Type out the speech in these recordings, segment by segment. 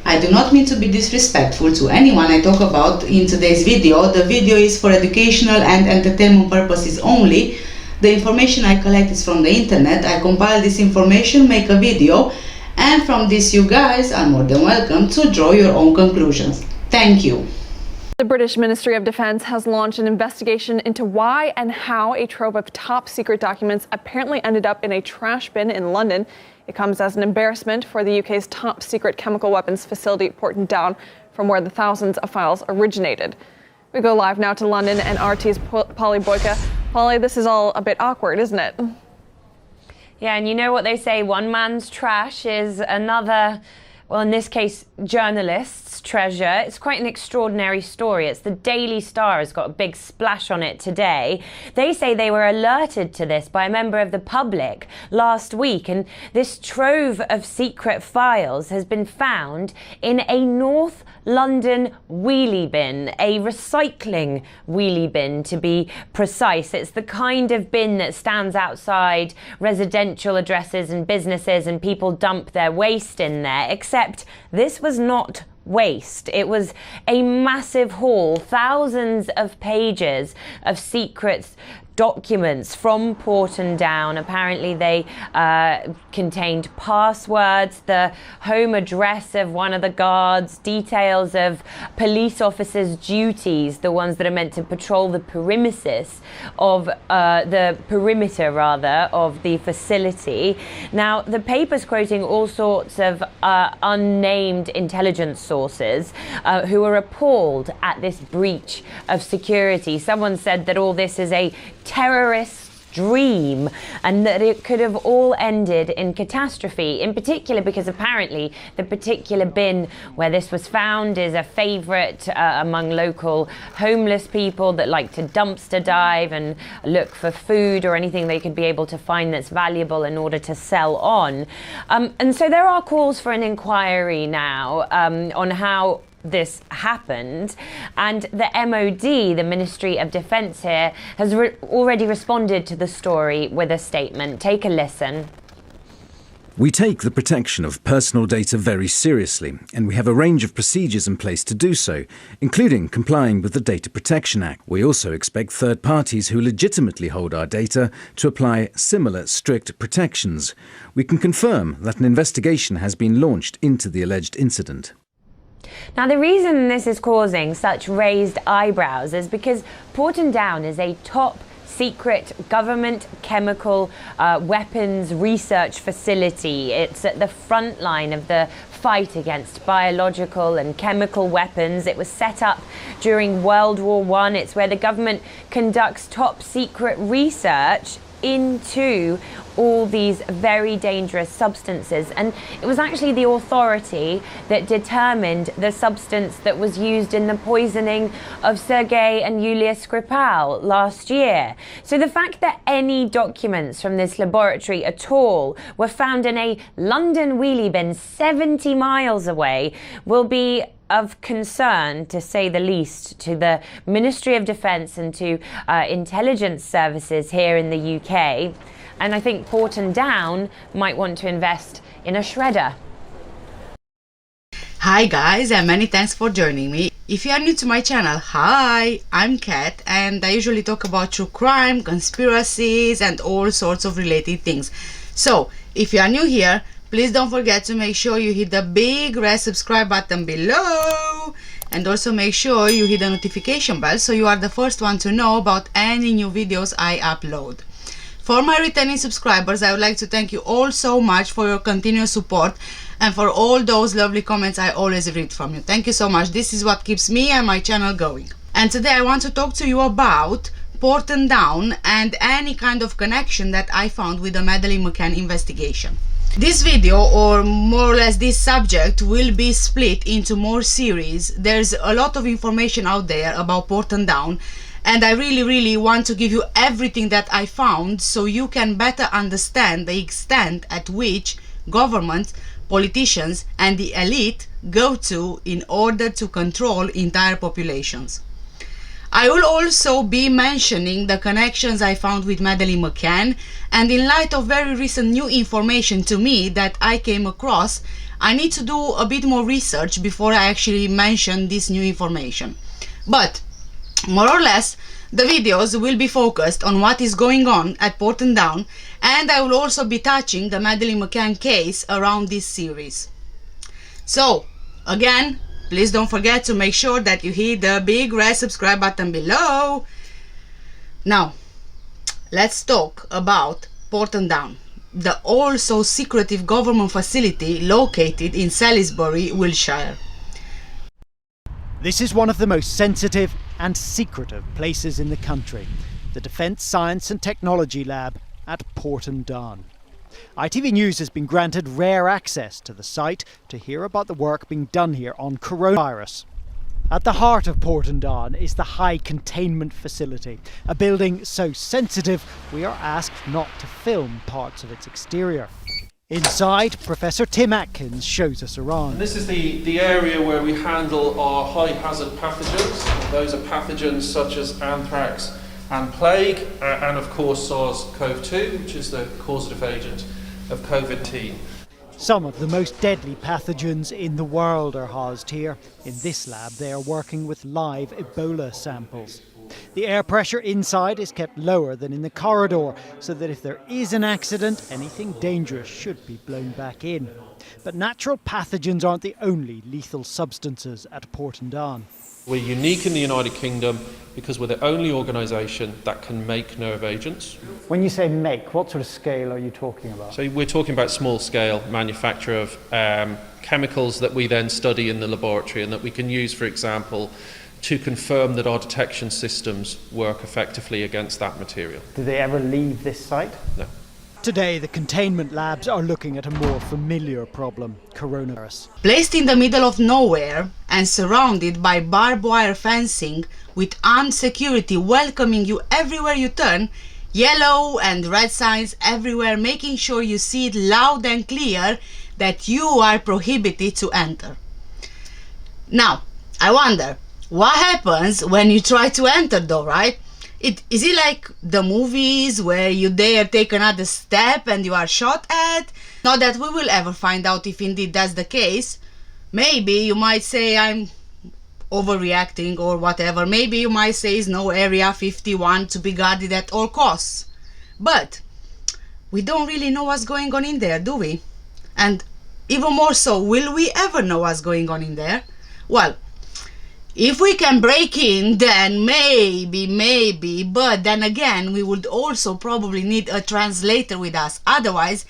I do not mean to be disrespectful to anyone I talk about in today's video. The video is for educational and entertainment purposes only. The information I collect is from the internet. I compile this information, make a video, and from this you guys are more than welcome to draw your own conclusions. Thank you. The British Ministry of Defence has launched an investigation into why and how a trove of top-secret documents apparently ended up in a trash bin in London. It comes as an embarrassment for the UK's top-secret chemical weapons facility at PORTON DOWN, from where the thousands of files originated. We go live now to London and RT's Polly Boyka. Polly, this is all a bit awkward, isn't it? Yeah, and you know what they say, one man's trash is another, well, in this case, journalist's treasure. It's quite an extraordinary story. It's the Daily Star has got a big splash on it today. They say they were alerted to this by a member of the public last week, and this trove of secret files has been found in a North London wheelie bin, a recycling wheelie bin to be precise. It's the kind of bin that stands outside residential addresses and businesses and people dump their waste in there, except this was not waste. It was a massive haul, thousands of pages of secret documents from PORTON DOWN. Apparently they contained passwords, the home address of one of the guards, details of police officers' duties, the ones that are meant to patrol the premises of the perimeter of the facility. Now, the paper's quoting all sorts of unnamed intelligence sources who are appalled at this breach of security. Someone said that all this is a terrorist's dream and that it could have all ended in catastrophe, in particular because apparently the particular bin where this was found is a favourite among local homeless people that like to dumpster dive and look for food or anything they could be able to find that's valuable in order to sell on. And so there are calls for an inquiry now on how this happened, and the MOD, the Ministry of Defence here, has already responded to the story with a statement. Take a listen. We take the protection of personal data very seriously, and we have a range of procedures in place to do so, including complying with the Data Protection Act. We also expect third parties who legitimately hold our data to apply similar strict protections. We can confirm that an investigation has been launched into the alleged incident. Now, the reason this is causing such raised eyebrows is because PORTON DOWN is a top secret government chemical weapons research facility. It's at the front line of the fight against biological and chemical weapons. It was set up during World War I. It's where the government conducts top secret research into all these very dangerous substances, and it was actually the authority that determined the substance that was used in the poisoning of Sergei and Yulia Skripal last year. So the fact that any documents from this laboratory at all were found in a London wheelie bin 70 miles away will be of concern, to say the least, to the Ministry of Defence and to intelligence services here in the UK. And I think PORTON DOWN might want to invest in a shredder. Hi guys, and many thanks for joining me. If you are new to my channel, hi, I'm Kat, and I usually talk about true crime, conspiracies and all sorts of related things. So if you are new here, please don't forget to make sure you hit the big red subscribe button below, and also make sure you hit the notification bell so you are the first one to know about any new videos I upload. For my returning subscribers, I would like to thank you all so much for your continuous support and for all those lovely comments I always read from you. Thank you so much. This is what keeps me and my channel going. And today I want to talk to you about PORTON DOWN and any kind of connection that I found with the Madeleine Mccann investigation. This video, or more or less this subject, will be split into more series. There's a lot of information out there about PORTON DOWN, and I really want to give you everything that I found so you can better understand the extent at which governments, politicians and the elite go to in order to control entire populations. I will also be mentioning the connections I found with Madeleine Mccann, and in light of very recent new information to me that I came across, I need to do a bit more research before I actually mention this new information. But more or less, the videos will be focused on what is going on at PORTON DOWN, and I will also be touching the Madeleine Mccann case around this series. So, again, please don't forget to make sure that you hit the big red subscribe button below. Now, let's talk about PORTON DOWN, the also secretive government facility located in Salisbury, Wiltshire. This is one of the most sensitive and secretive places in the country, the Defence Science and Technology Lab at PORTON DOWN. ITV News has been granted rare access to the site to hear about the work being done here on coronavirus. At the heart of PORTON DOWN is the High Containment Facility, a building so sensitive we are asked not to film parts of its exterior. Inside, Professor Tim Atkins shows us around. And this is the area where we handle our high hazard pathogens. Those are pathogens such as anthrax and plague, and of course SARS-CoV-2, which is the causative agent of COVID-19. Some of the most deadly pathogens in the world are housed here. In this lab, they are working with live Ebola samples. The air pressure inside is kept lower than in the corridor, so that if there is an accident, anything dangerous should be blown back in. But natural pathogens aren't the only lethal substances at PORTON DOWN. We're unique in the United Kingdom because we're the only organisation that can make nerve agents. When you say make, what sort of scale are you talking about? So we're talking about small scale manufacture of chemicals that we then study in the laboratory and that we can use, for example, to confirm that our detection systems work effectively against that material. Do they ever leave this site? No. Today, the containment labs are looking at a more familiar problem, coronavirus. Placed in the middle of nowhere and surrounded by barbed wire fencing with armed security welcoming you everywhere you turn, yellow and red signs everywhere making sure you see it loud and clear that you are prohibited to enter. Now, I wonder, what happens when you try to enter though, right? Is it like the movies where you dare take another step and you are shot at? Not that we will ever find out if indeed that's the case. Maybe you might say I'm overreacting or whatever. Maybe you might say it's no Area 51 to be guarded at all costs. But we don't really know what's going on in there, do we? And even more so, will we ever know what's going on in there? Well, if we can break in, then maybe, but then again, we would also probably need a translator with us. Otherwise,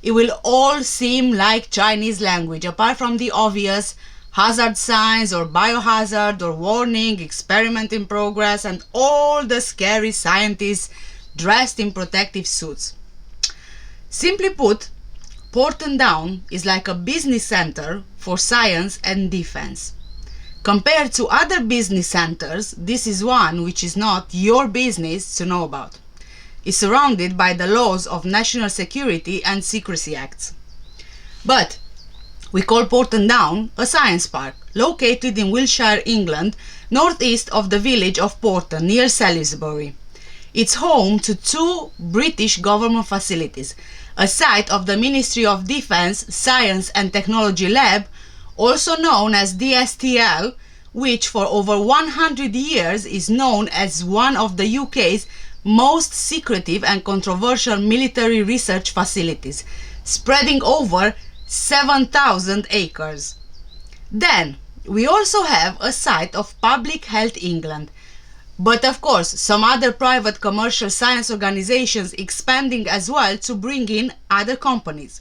it will all seem like Chinese language, apart from the obvious hazard signs or biohazard or warning, experiment in progress, and all the scary scientists dressed in protective suits. Simply put, PORTON DOWN is like a business center for science and defense. Compared to other business centers, this is one which is not your business to know about. It's surrounded by the laws of national security and secrecy acts. But we call PORTON DOWN a science park, located in Wiltshire, England, northeast of the village of Porton, near Salisbury. It's home to two British government facilities, a site of the Ministry of Defence Science and Technology Lab, also known as DSTL, which for over 100 years is known as one of the UK's most secretive and controversial military research facilities, spreading over 7,000 acres. Then, we also have a site of Public Health England, but of course some other private commercial science organizations expanding as well to bring in other companies.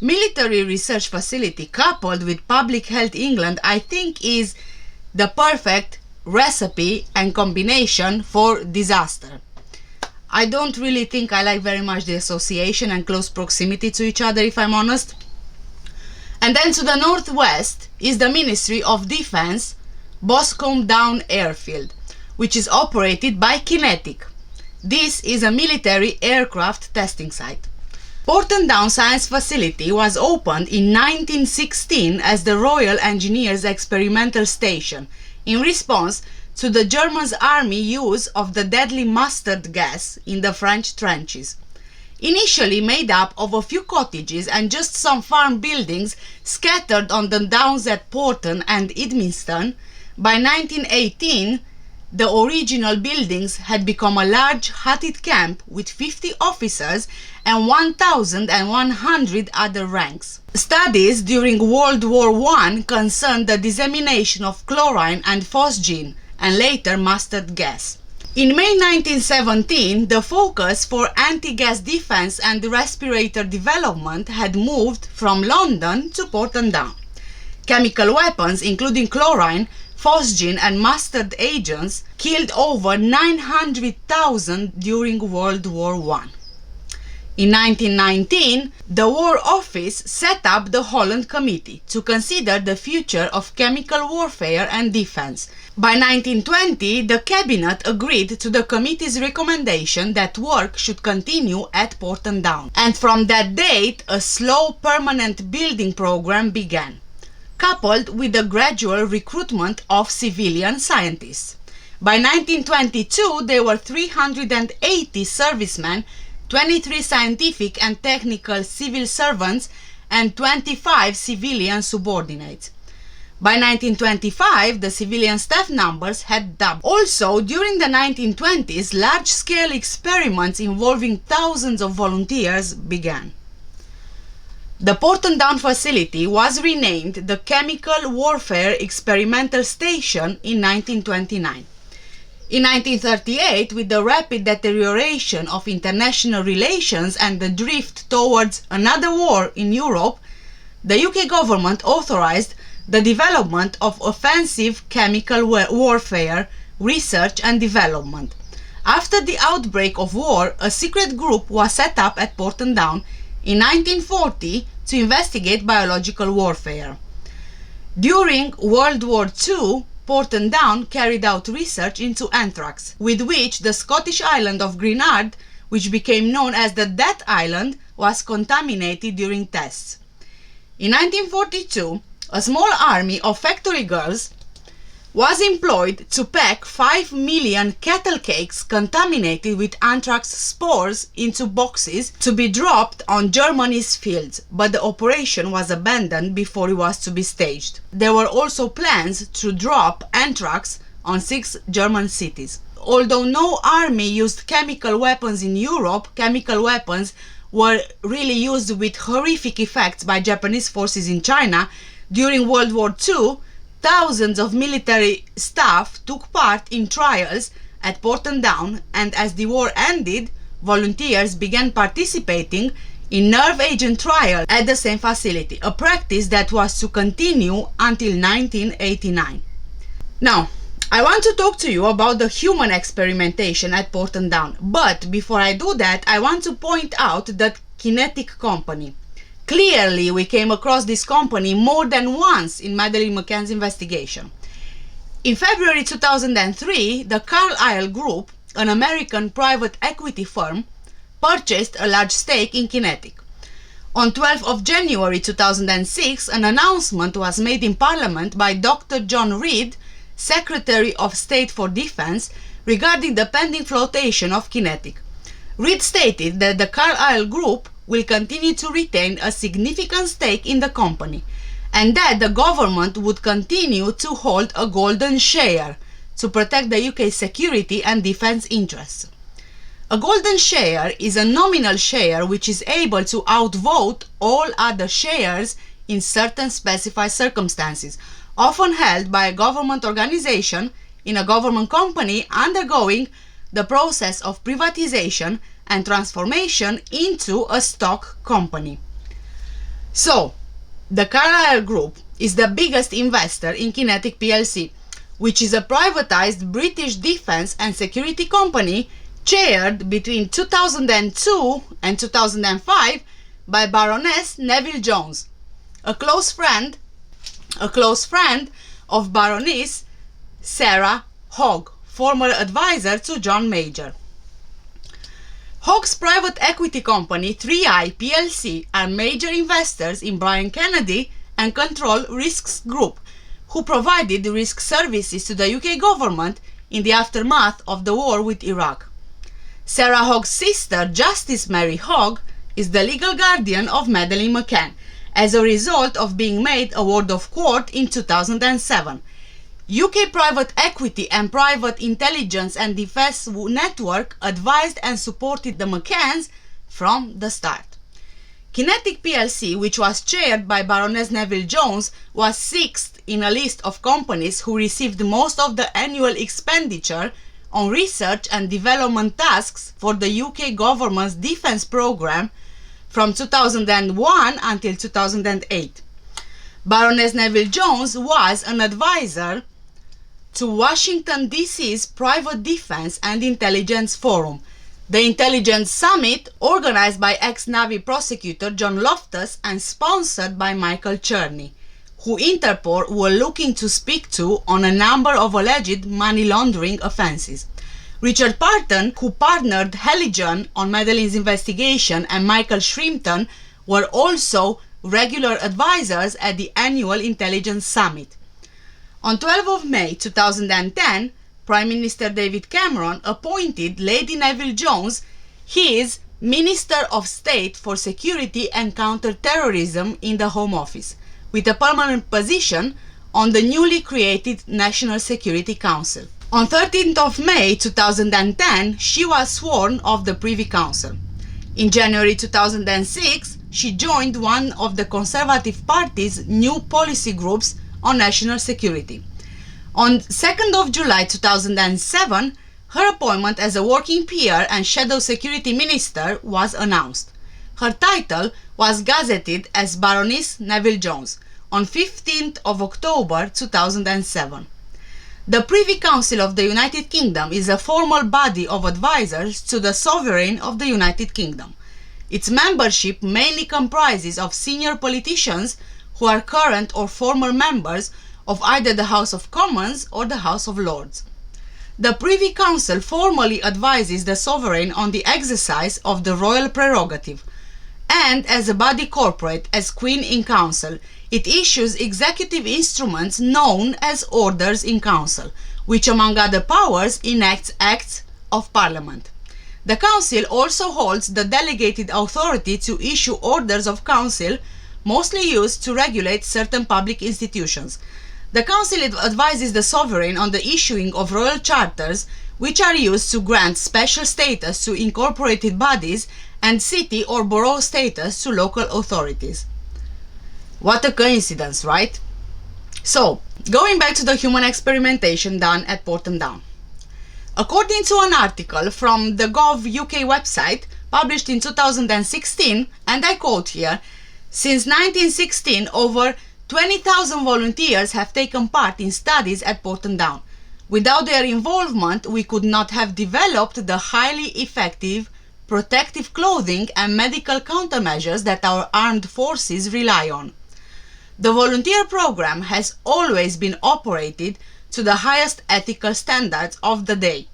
Military research facility coupled with Public Health England, I think, is the perfect recipe and combination for disaster. I don't really think I like very much the association and close proximity to each other, if I'm honest. And then to the northwest is the Ministry of Defence Boscombe Down Airfield, which is operated by Kinetic. This is a military aircraft testing site. PORTON DOWN Science Facility was opened in 1916 as the Royal Engineers Experimental Station in response to the German army use of the deadly mustard gas in the French trenches. Initially made up of a few cottages and just some farm buildings scattered on the downs at Porton and Idmiston, by 1918 the original buildings had become a large hutted camp with 50 officers and 1,100 other ranks. Studies during World War I concerned the dissemination of chlorine and phosgene and later mustard gas. In May 1917, the focus for anti-gas defense and respirator development had moved from London to Porton Down. Chemical weapons, including chlorine, phosgene and mustard agents, killed over 900,000 during World War I. In 1919, the War Office set up the Holland Committee to consider the future of chemical warfare and defense. By 1920, the Cabinet agreed to the committee's recommendation that work should continue at Porton Down, and from that date a slow permanent building program began, coupled with the gradual recruitment of civilian scientists. By 1922, there were 380 servicemen, 23 scientific and technical civil servants, and 25 civilian subordinates. By 1925, the civilian staff numbers had doubled. Also, during the 1920s, large-scale experiments involving thousands of volunteers began. The Porton Down facility was renamed the Chemical Warfare Experimental Station in 1929. In 1938, with the rapid deterioration of international relations and the drift towards another war in Europe, the UK government authorized the development of offensive chemical warfare research and development. After the outbreak of war, a secret group was set up at Porton Down in 1940 to investigate biological warfare. During World War II, Porton Down carried out research into anthrax, with which the Scottish island of Grenard, which became known as the Death Island, was contaminated during tests. In 1942, a small army of factory girls was employed to pack 5 million cattle cakes contaminated with anthrax spores into boxes to be dropped on Germany's fields, but the operation was abandoned before it was to be staged. There were also plans to drop anthrax on 6 German cities. Although no army used chemical weapons in Europe, chemical weapons were really used with horrific effects by Japanese forces in China. During World War II, thousands of military staff took part in trials at Porton Down, and as the war ended, volunteers began participating in nerve agent trials at the same facility, a practice that was to continue until 1989. Now, I want to talk to you about the human experimentation at Porton Down, but before I do that, I want to point out the Kinetic Company. Clearly, we came across this company more than once in Madeleine Mccann's investigation. In February 2003, the Carlyle Group, an American private equity firm, purchased a large stake in Kinetic. On 12th of January 2006, an announcement was made in Parliament by Dr. John Reed, Secretary of State for Defense, regarding the pending flotation of Kinetic. Reed stated that the Carlyle Group will continue to retain a significant stake in the company, and that the government would continue to hold a golden share to protect the UK's security and defence interests. A golden share is a nominal share which is able to outvote all other shares in certain specified circumstances, often held by a government organisation in a government company undergoing the process of privatization and transformation into a stock company. So, the Carlyle Group is the biggest investor in Kinetic plc, which is a privatized British defence and security company chaired between 2002 and 2005 by Baroness Neville Jones, a close friend of Baroness Sarah Hogg, former advisor to John Major. Hogg's private equity company 3i plc are major investors in Brian Kennedy and Control Risks Group, who provided risk services to the UK government in the aftermath of the war with Iraq. Sarah Hogg's sister, Justice Mary Hogg, is the legal guardian of Madeleine Mccann as a result of being made a ward of court in 2007. UK private equity and private intelligence and defense network advised and supported the McCanns from the start. Kinetic plc, which was chaired by Baroness Neville Jones, was sixth in a list of companies who received most of the annual expenditure on research and development tasks for the UK government's defense program from 2001 until 2008. Baroness Neville Jones was an advisor to Washington DC's Private Defense and Intelligence Forum, the Intelligence Summit organized by ex-Navy prosecutor John Loftus and sponsored by Michael Cherney, who Interpol were looking to speak to on a number of alleged money laundering offenses. Richard Parton, who partnered Halligan on Madeleine's investigation, and Michael Shrimpton were also regular advisors at the annual Intelligence Summit. On 12 of May 2010, Prime Minister David Cameron appointed Lady Neville Jones his Minister of State for Security and Counter-Terrorism in the Home Office, with a permanent position on the newly created National Security Council. On 13th of May 2010, she was sworn of the Privy Council. In January 2006, she joined one of the Conservative Party's new policy groups on national security. On 2nd of July 2007, her appointment as a working peer and shadow security minister was announced. Her title was gazetted as Baroness Neville Jones on 15th of October 2007. The Privy Council of the United Kingdom is a formal body of advisors to the Sovereign of the United Kingdom. Its membership mainly comprises of senior politicians who are current or former members of either the House of Commons or the House of Lords. The Privy Council formally advises the Sovereign on the exercise of the royal prerogative, and as a body corporate as Queen in Council, it issues executive instruments known as Orders in Council, which among other powers enacts Acts of Parliament. The Council also holds the delegated authority to issue Orders of Council, mostly used to regulate certain public institutions. The Council advises the Sovereign on the issuing of royal charters, which are used to grant special status to incorporated bodies and city or borough status to local authorities. What a coincidence, right? So, going back to the human experimentation done at Porton Down. According to an article from the Gov UK website published in 2016, and I quote here, since 1916 over 20,000 volunteers have taken part in studies at Porton Down. Without their involvement, we could not have developed the highly effective protective clothing and medical countermeasures that our armed forces rely on. The volunteer program has always been operated to the highest ethical standards of the day.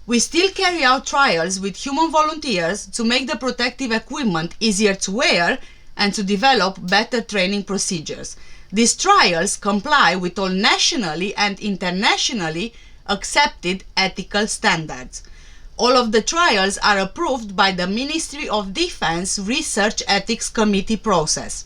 We still carry out trials with human volunteers to make the protective equipment easier to wear and to develop better training procedures. These trials comply with all nationally and internationally accepted ethical standards. All of the trials are approved by the Ministry of Defense Research Ethics Committee process.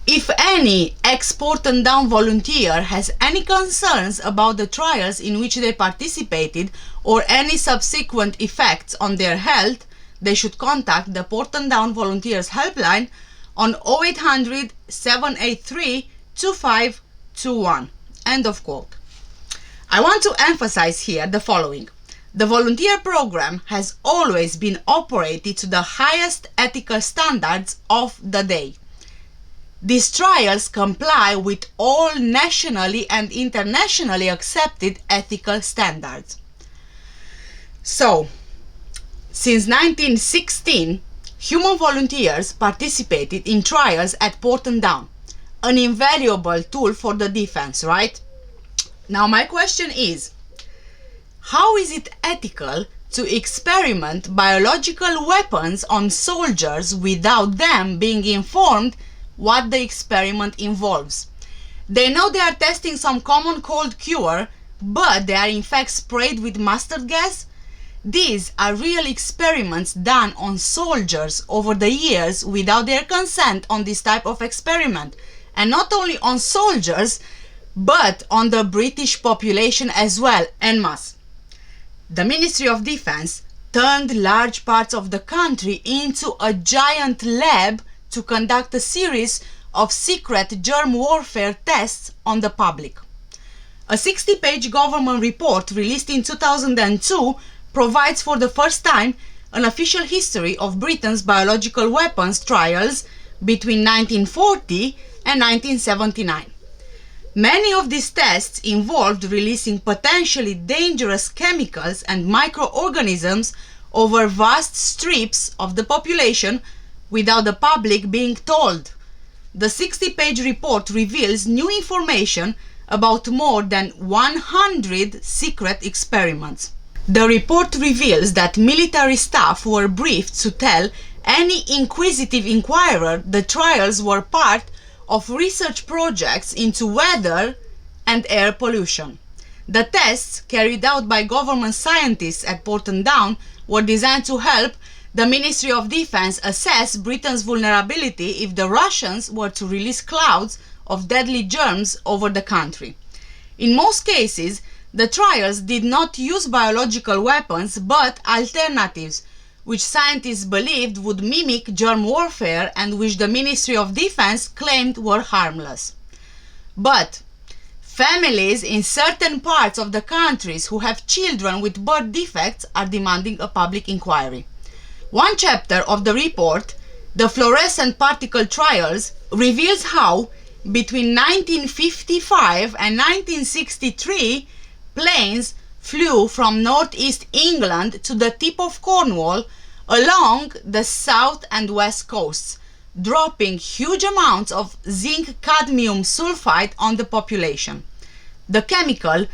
If any ex-Porton Down volunteer has any concerns about the trials in which they participated or any subsequent effects on their health, they should contact the Porton Down Volunteers Helpline on 0800 783 2521. End of quote. I want to emphasize here the following. The volunteer program has always been operated to the highest ethical standards of the day. These trials comply with all nationally and internationally accepted ethical standards. So, since 1916, human volunteers participated in trials at Porton Down, an invaluable tool for the defense, right? Now my question is, how is it ethical to experiment biological weapons on soldiers without them being informed what the experiment involves? They know they are testing some common cold cure, but they are in fact sprayed with mustard gas, These are real experiments done on soldiers over the years without their consent on this type of experiment. And not only on soldiers, but on the British population as well, en masse. The Ministry of Defense turned large parts of the country into a giant lab to conduct a series of secret germ warfare tests on the public. A 60-page government report released in 2002 provides for the first time an official history of Britain's biological weapons trials between 1940 and 1979. Many of these tests involved releasing potentially dangerous chemicals and microorganisms over vast strips of the population without the public being told. The 60-page report reveals new information about more than 100 secret experiments. The report reveals that military staff were briefed to tell any inquisitive inquirer the trials were part of research projects into weather and air pollution. The tests carried out by government scientists at PORTON DOWN were designed to help the Ministry of Defense assess Britain's vulnerability if the Russians were to release clouds of deadly germs over the country. In most cases, the trials did not use biological weapons but alternatives, which scientists believed would mimic germ warfare and which the Ministry of Defense claimed were harmless. But families in certain parts of the countries who have children with birth defects are demanding a public inquiry. One chapter of the report, The Fluorescent Particle Trials, reveals how, between 1955 and 1963, planes flew from northeast England to the tip of Cornwall along the south and west coasts, dropping huge amounts of zinc-cadmium sulfide on the population. The chemical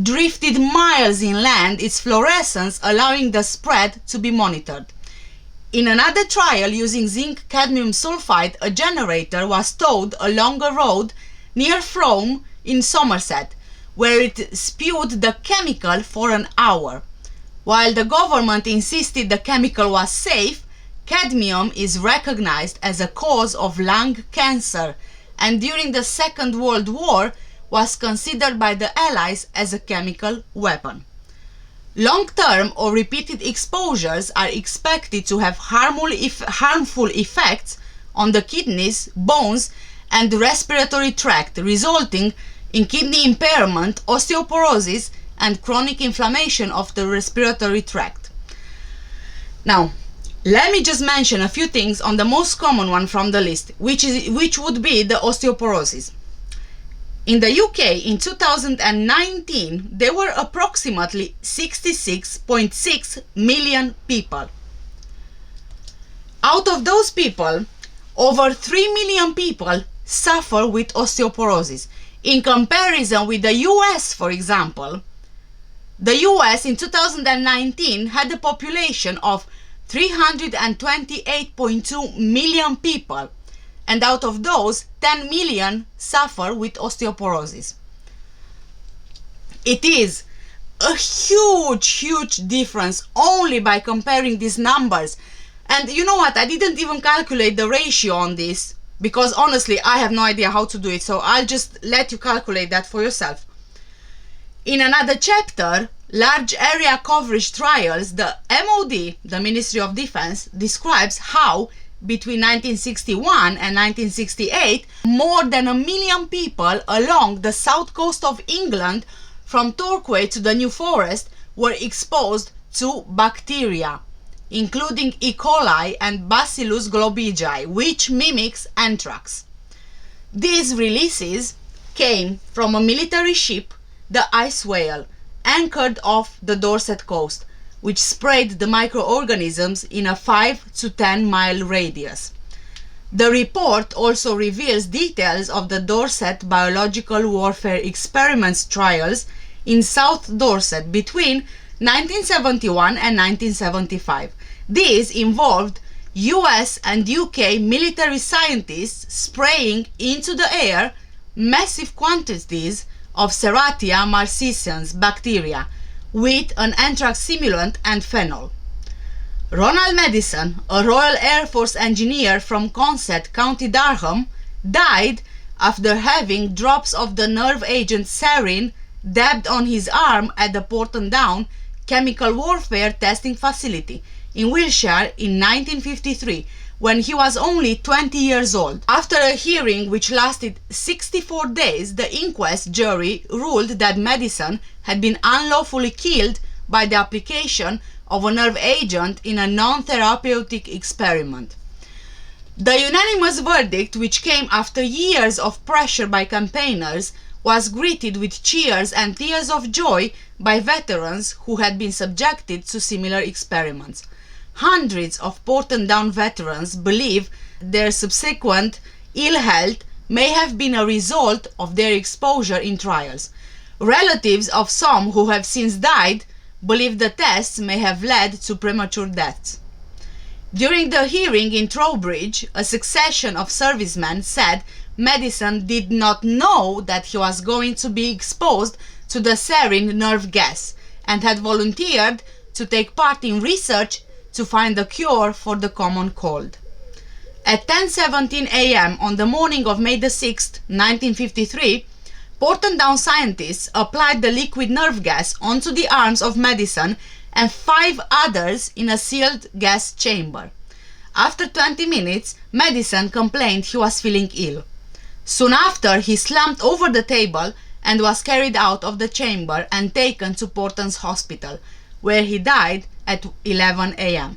drifted miles inland, its fluorescence allowing the spread to be monitored. In another trial using zinc-cadmium sulfide, a generator was towed along a road near Frome in Somerset, where it spewed the chemical for an hour. While the government insisted the chemical was safe, cadmium is recognized as a cause of lung cancer, and during the Second World War was considered by the Allies as a chemical weapon. Long-term or repeated exposures are expected to have harmful effects on the kidneys, bones, and the respiratory tract, resulting in kidney impairment, osteoporosis, and chronic inflammation of the respiratory tract. Now, let me just mention a few things on the most common one from the list, which would be the osteoporosis. In the UK in 2019, there were approximately 66.6 million people. Out of those people, over 3 million people suffer with osteoporosis. In comparison with the US, for example, the US in 2019 had a population of 328.2 million people, and out of those, 10 million suffer with osteoporosis. It is a huge difference only by comparing these numbers. And you know what, I didn't even calculate the ratio on this, because honestly I have no idea how to do it, so I'll just let you calculate that for yourself. In another chapter, Large Area Coverage Trials, the MOD, the Ministry of Defense, describes how between 1961 and 1968 more than 1 million people along the south coast of England from Torquay to the New Forest were exposed to bacteria, including E. coli and Bacillus globigii, which mimics anthrax. These releases came from a military ship, the Ice Whale, anchored off the Dorset coast, which sprayed the microorganisms in a 5 to 10 mile radius. The report also reveals details of the Dorset biological warfare experiments trials in South Dorset between 1971 and 1975. These involved US and UK military scientists spraying into the air massive quantities of Serratia marcescens bacteria, with an anthrax simulant and phenol. Ronald Madison, a Royal Air Force engineer from Consett, County Durham, died after having drops of the nerve agent sarin dabbed on his arm at the PORTON DOWN chemical warfare testing facility in Wiltshire in 1953, when he was only 20 years old. After a hearing which lasted 64 days, the inquest jury ruled that Madison had been unlawfully killed by the application of a nerve agent in a non-therapeutic experiment. The unanimous verdict, which came after years of pressure by campaigners, was greeted with cheers and tears of joy by veterans who had been subjected to similar experiments. Hundreds of PORTON DOWN veterans believe their subsequent ill health may have been a result of their exposure in trials. Relatives of some who have since died believe the tests may have led to premature deaths. During the hearing in Trowbridge, a succession of servicemen said Madison did not know that he was going to be exposed to the sarin nerve gas and had volunteered to take part in research to find a cure for the common cold. At 10:17 a.m. on the morning of May 6, 1953, PORTON DOWN scientists applied the liquid nerve gas onto the arms of Madison and 5 others in a sealed gas chamber. After 20 minutes, Madison complained he was feeling ill. Soon after, he slumped over the table and was carried out of the chamber and taken to Porton's Hospital, where he died at 11 a.m.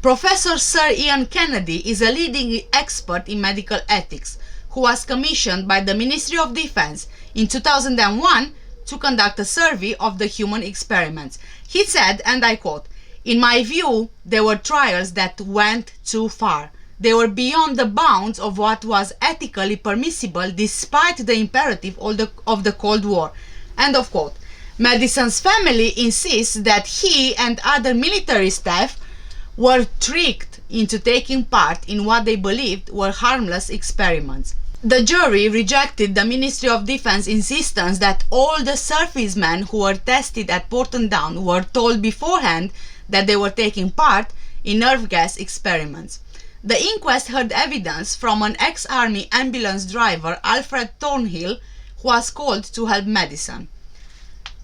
Professor Sir Ian Kennedy is a leading expert in medical ethics, who was commissioned by the Ministry of Defense in 2001 to conduct a survey of the human experiments. He said, and I quote, "In my view, there were trials that went too far. They were beyond the bounds of what was ethically permissible despite the imperative of the Cold War." End of quote. Madison's family insists that he and other military staff were tricked into taking part in what they believed were harmless experiments. The jury rejected the Ministry of Defense insistence that all the servicemen who were tested at PORTON DOWN were told beforehand that they were taking part in nerve gas experiments. The inquest heard evidence from an ex-army ambulance driver, Alfred Thornhill, who was called to help Madison.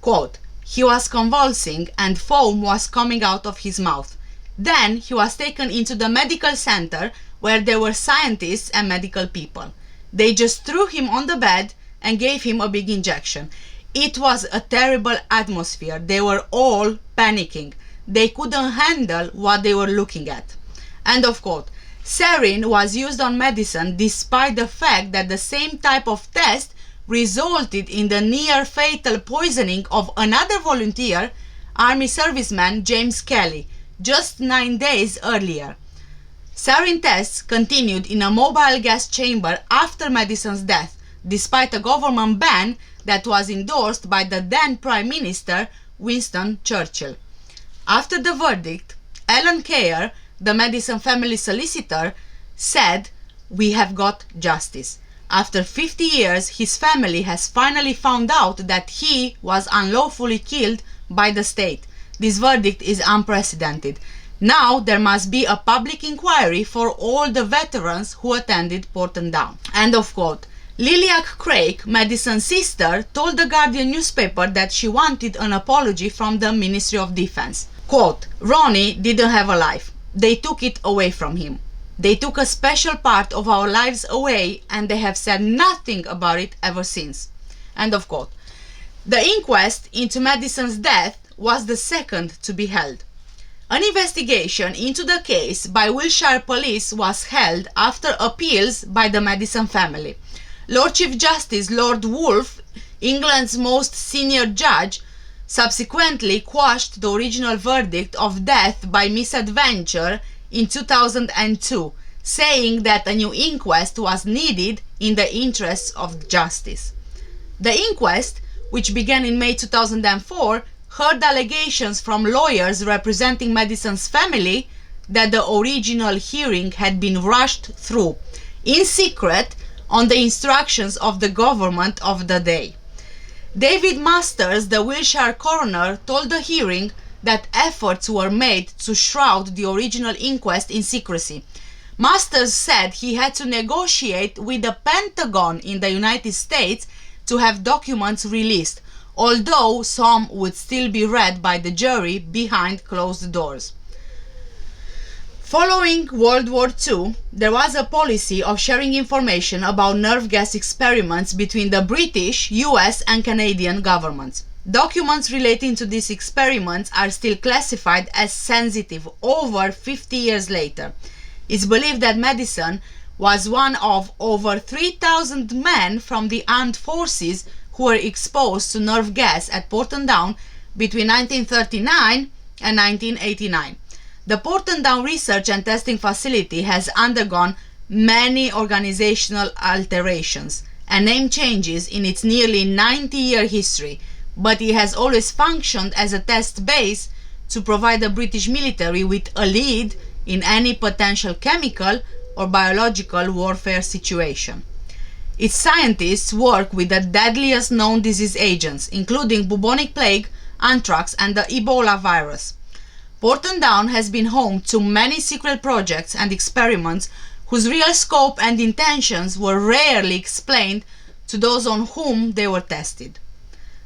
Quote, "He was convulsing and foam was coming out of his mouth. Then he was taken into the medical center where there were scientists and medical people. They just threw him on the bed and gave him a big injection. It was a terrible atmosphere. They were all panicking. They couldn't handle what they were looking at." End of quote. Sarin was used on Madison despite the fact that the same type of test resulted in the near-fatal poisoning of another volunteer, Army serviceman James Kelly, just 9 days earlier. Sarin tests continued in a mobile gas chamber after Madison's death, despite a government ban that was endorsed by the then Prime Minister Winston Churchill. After the verdict, Alan Keir, the Madison family solicitor, said, "We have got justice. After 50 years, his family has finally found out that he was unlawfully killed by the state. This verdict is unprecedented. Now there must be a public inquiry for all the veterans who attended PORTON DOWN." End of quote. Liliac Craig, Madison's sister, told the Guardian newspaper that she wanted an apology from the Ministry of Defense. Quote, "Ronnie didn't have a life. They took it away from him. They took a special part of our lives away and they have said nothing about it ever since." End of quote. The inquest into Madison's death was the second to be held. An investigation into the case by Wiltshire police was held after appeals by the Madison family. Lord Chief Justice Lord Woolf, England's most senior judge, subsequently quashed the original verdict of death by misadventure in 2002, saying that a new inquest was needed in the interests of justice. The inquest, which began in May 2004, heard allegations from lawyers representing Madison's family that the original hearing had been rushed through, in secret, on the instructions of the government of the day. David Masters, the Wiltshire coroner, told the hearing that efforts were made to shroud the original inquest in secrecy. Masters said he had to negotiate with the Pentagon in the United States to have documents released, although some would still be read by the jury behind closed doors. Following World War II, there was a policy of sharing information about nerve gas experiments between the British, US and Canadian governments. Documents relating to these experiments are still classified as sensitive over 50 years later. It's believed that Madison was one of over 3,000 men from the armed forces who were exposed to nerve gas at PORTON DOWN between 1939 and 1989. The PORTON DOWN Research and Testing Facility has undergone many organizational alterations and name changes in its nearly 90-year history, but it has always functioned as a test base to provide the British military with a lead in any potential chemical or biological warfare situation. Its scientists work with the deadliest known disease agents, including bubonic plague, anthrax, and the Ebola virus. PORTON DOWN has been home to many secret projects and experiments whose real scope and intentions were rarely explained to those on whom they were tested.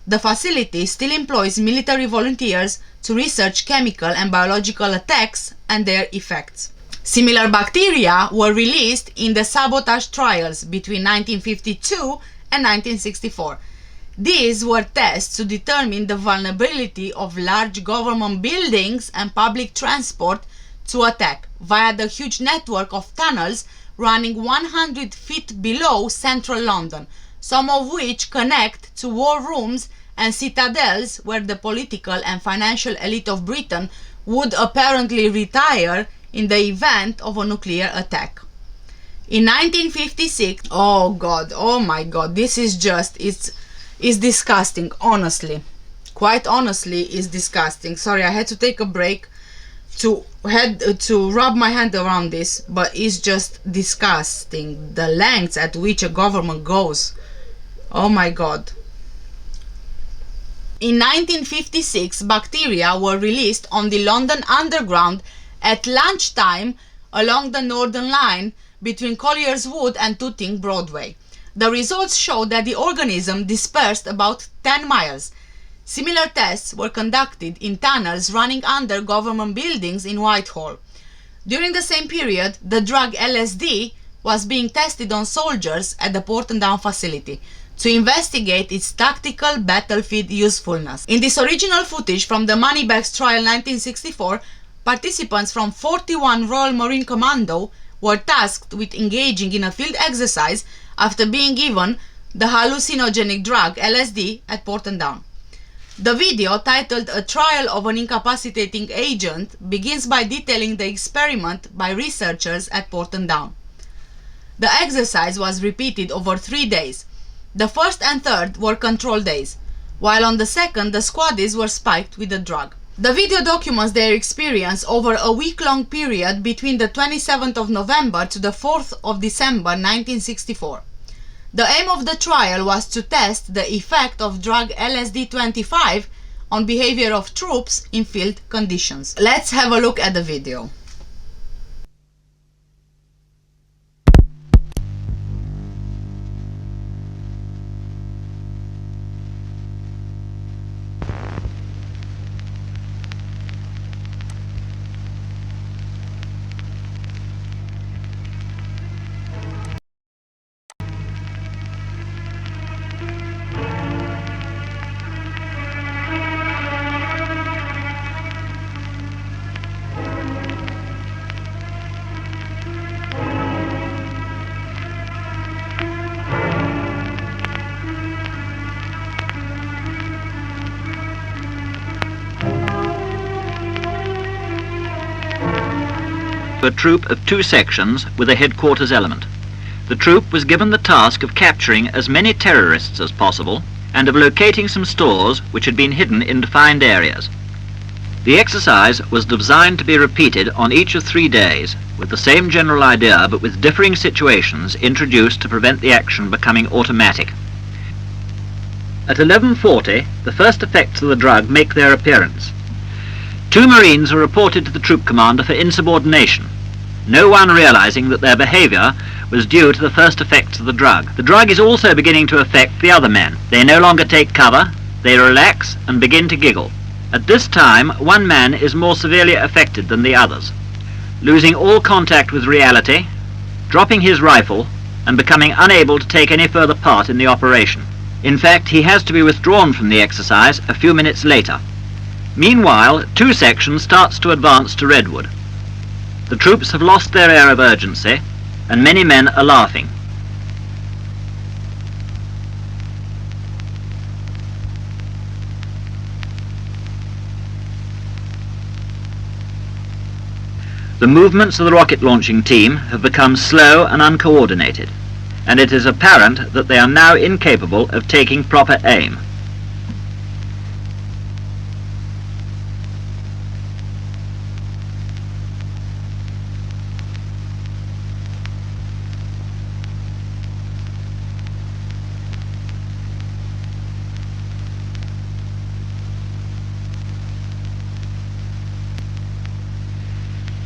The facility still employs military volunteers to research chemical and biological attacks and their effects. Similar bacteria were released in the sabotage trials between 1952 and 1964. These were tests to determine the vulnerability of large government buildings and public transport to attack via the huge network of tunnels running 100 feet below central London, some of which connect to war rooms and citadels where the political and financial elite of Britain would apparently retire in the event of a nuclear attack. In 1956, oh God, oh my God, this is just, it's disgusting, honestly. Quite honestly, it's disgusting. Sorry, I had to take a break to rub my hand around this, but it's just disgusting. The lengths at which a government goes. Oh my God. In 1956, bacteria were released on the London Underground at lunchtime along the Northern Line between Collier's Wood and Tooting Broadway. The results showed that the organism dispersed about 10 miles. Similar tests were conducted in tunnels running under government buildings in Whitehall. During the same period, the drug LSD was being tested on soldiers at the PORTON DOWN facility to investigate its tactical battlefield usefulness. In this original footage from the Moneybags trial 1964, participants from 41 Royal Marine Commando were tasked with engaging in a field exercise after being given the hallucinogenic drug LSD at PORTON DOWN. The video, titled A Trial of an Incapacitating Agent, begins by detailing the experiment by researchers at PORTON DOWN. The exercise was repeated over 3 days. The first and third were control days, while on the second the squaddies were spiked with the drug. The video documents their experience over a week-long period between the 27th of November to the 4th of December 1964. The aim of the trial was to test the effect of drug LSD-25 on behavior of troops in field conditions. Let's have a look at the video. A troop of 2 sections with a headquarters element. The troop was given the task of capturing as many terrorists as possible and of locating some stores which had been hidden in defined areas. The exercise was designed to be repeated on each of 3 days, with the same general idea but with differing situations introduced to prevent the action becoming automatic. At 11:40, the first effects of the drug make their appearance. 2 Marines are reported to the troop commander for insubordination, no one realizing that their behavior was due to the first effects of the drug. The drug is also beginning to affect the other men. They no longer take cover, they relax and begin to giggle. At this time, one man is more severely affected than the others, losing all contact with reality, dropping his rifle, and becoming unable to take any further part in the operation. In fact, he has to be withdrawn from the exercise a few minutes later. Meanwhile, 2 sections starts to advance to Redwood. The troops have lost their air of urgency, and many men are laughing. The movements of the rocket launching team have become slow and uncoordinated, and it is apparent that they are now incapable of taking proper aim.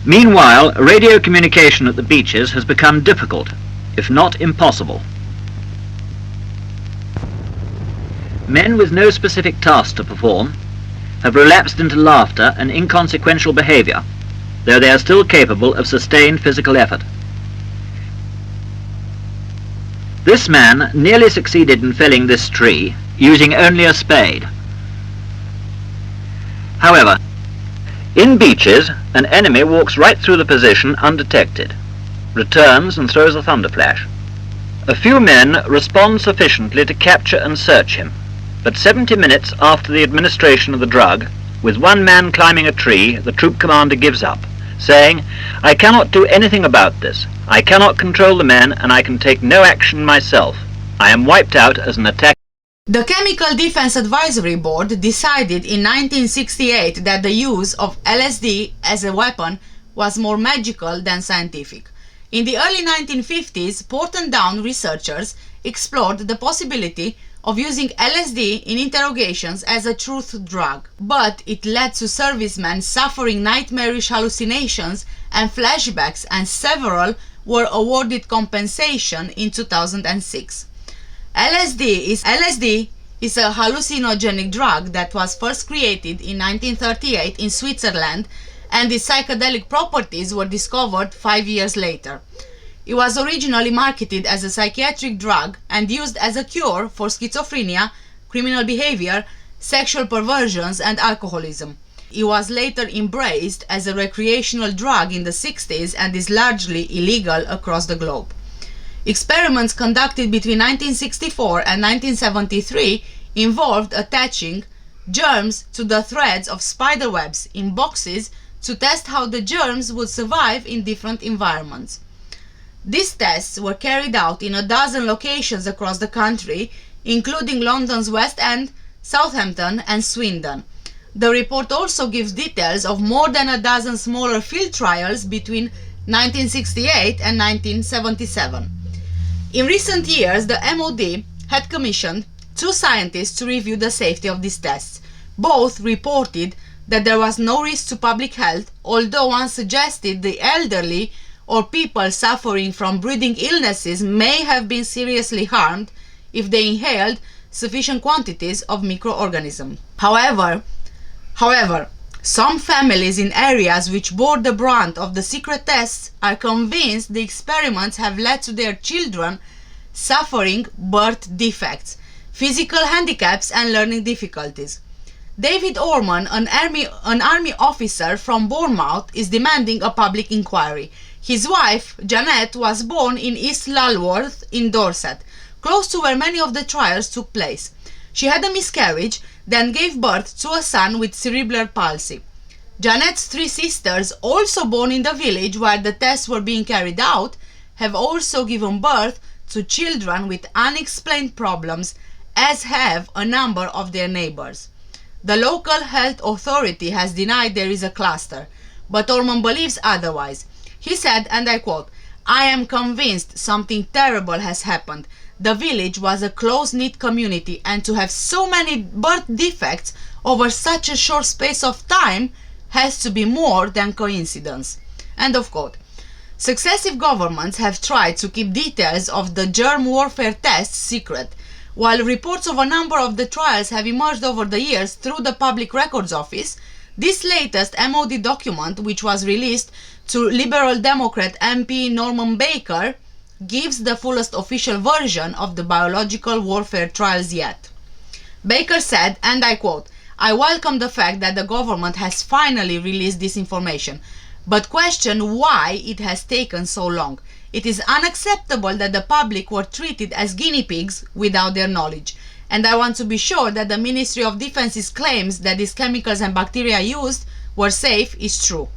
Meanwhile, radio communication at the beaches has become difficult, if not impossible. Men with no specific task to perform have relapsed into laughter and inconsequential behavior, though they are still capable of sustained physical effort. This man nearly succeeded in felling this tree using only a spade. However, in beaches, an enemy walks right through the position undetected, returns and throws a thunderflash. A few men respond sufficiently to capture and search him, but 70 minutes after the administration of the drug, with one man climbing a tree, the troop commander gives up, saying, "I cannot do anything about this. I cannot control the men and I can take no action myself. I am wiped out as an attack." The Chemical Defense Advisory Board decided in 1968 that the use of LSD as a weapon was more magical than scientific. In the early 1950s, PORTON DOWN researchers explored the possibility of using LSD in interrogations as a truth drug, but it led to servicemen suffering nightmarish hallucinations and flashbacks, and several were awarded compensation in 2006. LSD is a hallucinogenic drug that was first created in 1938 in Switzerland, and its psychedelic properties were discovered 5 years later. It was originally marketed as a psychiatric drug and used as a cure for schizophrenia, criminal behavior, sexual perversions, and alcoholism. It was later embraced as a recreational drug in the 60s and is largely illegal across the globe. Experiments conducted between 1964 and 1973 involved attaching germs to the threads of spider webs in boxes to test how the germs would survive in different environments. These tests were carried out in a dozen locations across the country, including London's West End, Southampton, and Swindon. The report also gives details of more than a dozen smaller field trials between 1968 and 1977. In recent years, the MOD had commissioned 2 scientists to review the safety of these tests. Both reported that there was no risk to public health, although one suggested the elderly or people suffering from breathing illnesses may have been seriously harmed if they inhaled sufficient quantities of microorganisms. However, some families in areas which bore the brunt of the secret tests are convinced the experiments have led to their children suffering birth defects, physical handicaps, and learning difficulties. David Orman, an army officer from Bournemouth, is demanding a public inquiry. His wife, Janet, was born in East Lulworth in Dorset, close to where many of the trials took place. She had a miscarriage, then gave birth to a son with cerebral palsy. Janet's 3 sisters, also born in the village where the tests were being carried out, have also given birth to children with unexplained problems, as have a number of their neighbors. The local health authority has denied there is a cluster, but Orman believes otherwise. He said, and I quote, "I am convinced something terrible has happened. the village was a close-knit community, and to have so many birth defects over such a short space of time has to be more than coincidence. End of quote. Successive governments have tried to keep details of the germ warfare tests secret. While reports of a number of the trials have emerged over the years through the Public Records Office, this latest MOD document, which was released to Liberal Democrat MP Norman Baker, gives the fullest official version of the biological warfare trials yet. Baker said, and I quote, "I welcome the fact that the government has finally released this information, but question why it has taken so long. It is unacceptable that the public were treated as guinea pigs without their knowledge, and I want to be sure that the Ministry of Defence's claims that these chemicals and bacteria used were safe is true."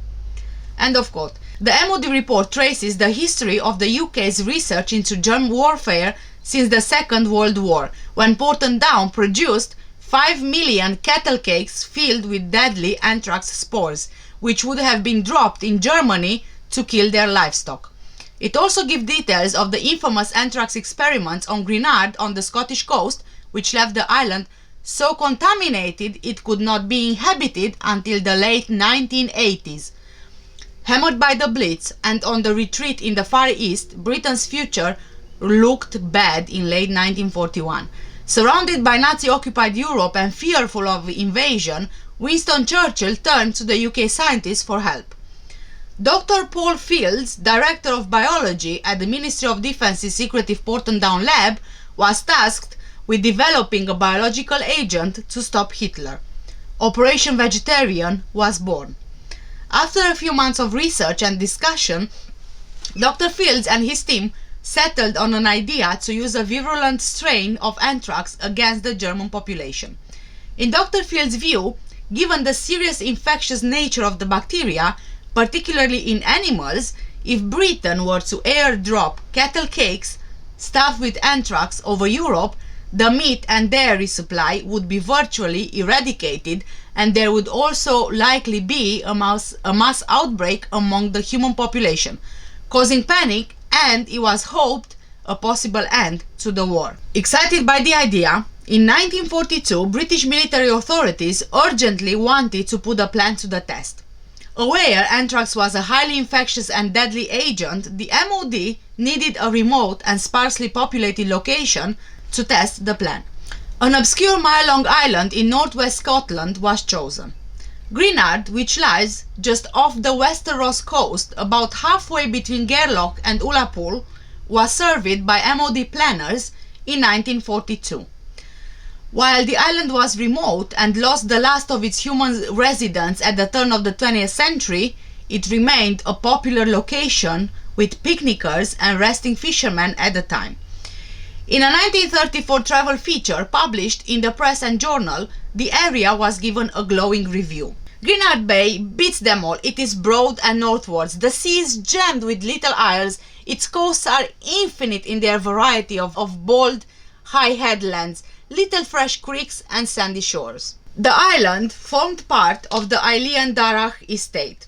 End of quote. The MOD report traces the history of the UK's research into germ warfare since the Second World War, when PORTON DOWN produced 5 million cattle cakes filled with deadly anthrax spores, which would have been dropped in Germany to kill their livestock. It also gives details of the infamous anthrax experiments on Grenard on the Scottish coast, which left the island so contaminated it could not be inhabited until the late 1980s. Hammered by the Blitz and on the retreat in the Far East, Britain's future looked bad in late 1941. Surrounded by Nazi-occupied Europe and fearful of invasion, Winston Churchill turned to the UK scientists for help. Dr. Paul Fields, Director of Biology at the Ministry of Defence's secretive PORTON DOWN lab, was tasked with developing a biological agent to stop Hitler. Operation Vegetarian was born. After a few months of research and discussion, Dr. Fields and his team settled on an idea to use a virulent strain of anthrax against the German population. In Dr. Fields' view, given the serious infectious nature of the bacteria, particularly in animals, if Britain were to airdrop cattle cakes stuffed with anthrax over Europe, the meat and dairy supply would be virtually eradicated, and there would also likely be a mass outbreak among the human population, causing panic and, it was hoped, a possible end to the war. Excited by the idea, in 1942 British military authorities urgently wanted to put a plan to the test. Aware anthrax was a highly infectious and deadly agent, the MOD needed a remote and sparsely populated location to test the plan. An obscure mile-long island in northwest Scotland was chosen. Grenard, which lies just off the Westeros coast, about halfway between Gairloch and Ullapool, was surveyed by MOD planners in 1942. While the island was remote and lost the last of its human residents at the turn of the 20th century, it remained a popular location with picnickers and resting fishermen at the time. In a 1934 travel feature published in the Press and Journal, the area was given a glowing review. Grenard Bay beats them all. It is broad and northwards. The sea is jammed with little isles. Its coasts are infinite in their variety of bold, high headlands, little fresh creeks and sandy shores. The island formed part of the Eilean Darragh estate,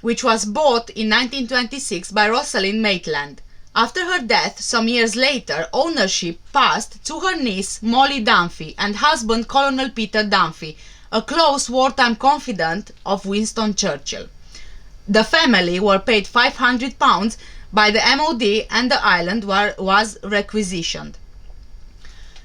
which was bought in 1926 by Rosalind Maitland. After her death, some years later, ownership passed to her niece Molly Dunphy and husband Colonel Peter Dunphy, a close wartime confidant of Winston Churchill. The family were paid £500 by the MOD and the island was requisitioned.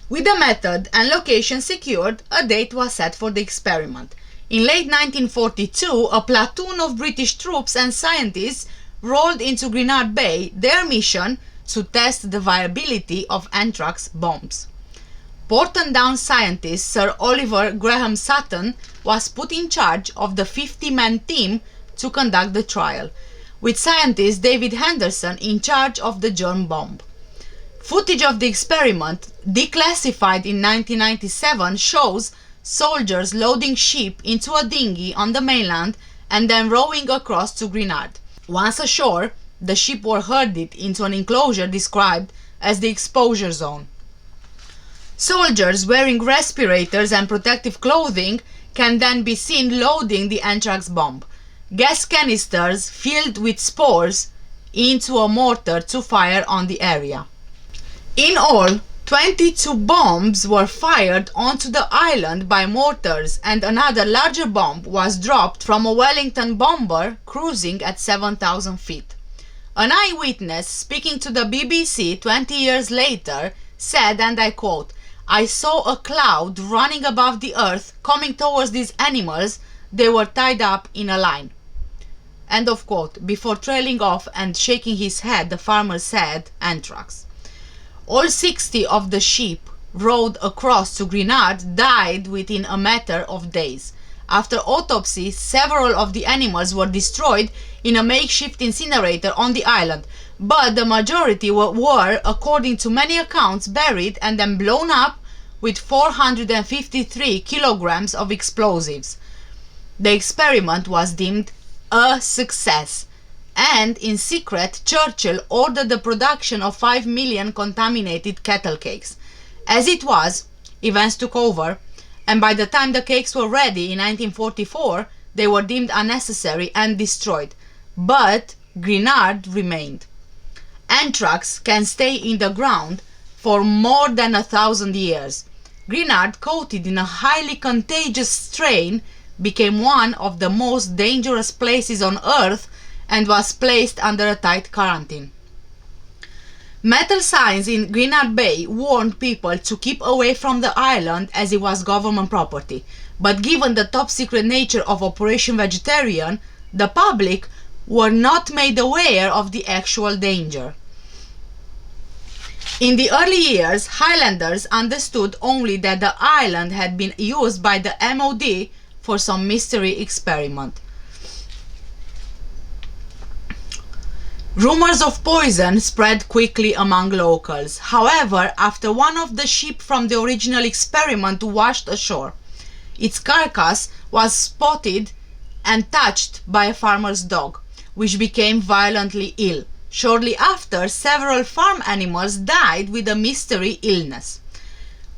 With the method and location secured, a date was set for the experiment. In late 1942, a platoon of British troops and scientists rolled into Grenard Bay, their mission to test the viability of anthrax bombs. PORTON DOWN scientist Sir Oliver Graham Sutton was put in charge of the 50-man team to conduct the trial, with scientist David Henderson in charge of the germ bomb. Footage of the experiment, declassified in 1997, shows soldiers loading sheep into a dinghy on the mainland and then rowing across to Grenard. Once ashore, the sheep were herded into an enclosure described as the exposure zone. Soldiers wearing respirators and protective clothing can then be seen loading the anthrax bomb, gas canisters filled with spores, into a mortar to fire on the area. In all, 22 bombs were fired onto the island by mortars, and another larger bomb was dropped from a Wellington bomber cruising at 7,000 feet. An eyewitness speaking to the BBC 20 years later said, and I quote, "I saw a cloud running above the earth coming towards these animals. They were tied up in a line." End of quote. Before trailing off and shaking his head, the farmer said, "Anthrax." All 60 of the sheep rode across to Grenard died within a matter of days. After autopsy, several of the animals were destroyed in a makeshift incinerator on the island, but the majority were, according to many accounts, buried and then blown up with 453 kilograms of explosives. The experiment was deemed a success, and in secret Churchill ordered the production of 5 million contaminated cattle cakes. As it was, events took over, and by the time the cakes were ready in 1944, they were deemed unnecessary and destroyed. But Grenard remained. Anthrax can stay in the ground for more than 1,000 years. Grenard, coated in a highly contagious strain, became one of the most dangerous places on Earth and was placed under a tight quarantine. Metal signs in Grenard Bay warned people to keep away from the island as it was government property, but given the top-secret nature of Operation Vegetarian, the public were not made aware of the actual danger. In the early years, Highlanders understood only that the island had been used by the MOD for some mystery experiment. Rumors of poison spread quickly among locals. However, after one of the sheep from the original experiment washed ashore, its carcass was spotted and touched by a farmer's dog, which became violently ill. Shortly after, several farm animals died with a mystery illness.